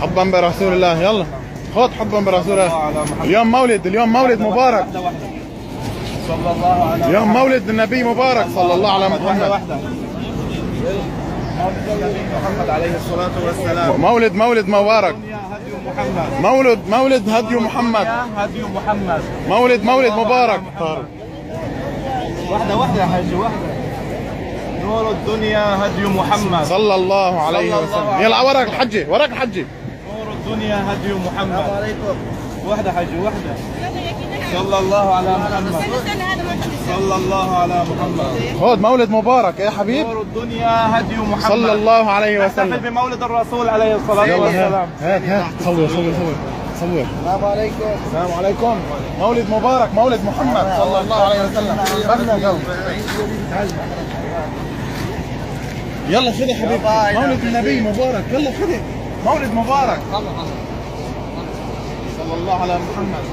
حبا برسول الله. يلا خذ حبا برسول الله. اليوم مولد، اليوم مولد مبارك. صلى الله على اليوم مولد النبي مبارك صلى الله على محمد. مولد النبي محمد عليه الصلاة والسلام. مولد مبارك. مولد هدي محمد. هدي محمد. مولد مبارك. واحدة يا حاج، واحدة. نور الدنيا هدي محمد صلى الله عليه وسلم. يلا وراك الحجة، وراك الحجة. نور الدنيا هدي محمد. السلام عليكم. واحدة حاج، واحدة. صلى الله على محمد. صلى الله على محمد. خذ مولد مبارك يا حبيب. نور الدنيا هدي محمد صلى الله عليه وسلم. نحتفل بمولد الرسول عليه الصلاة والسلام. هات صور. السلام عليكم. السلام عليكم. مولد مبارك، مولد محمد صلى الله عليه وسلم. يلا خذي حبيبي، مولد النبي مبارك. يلا خذي مولد مبارك صلى الله على محمد.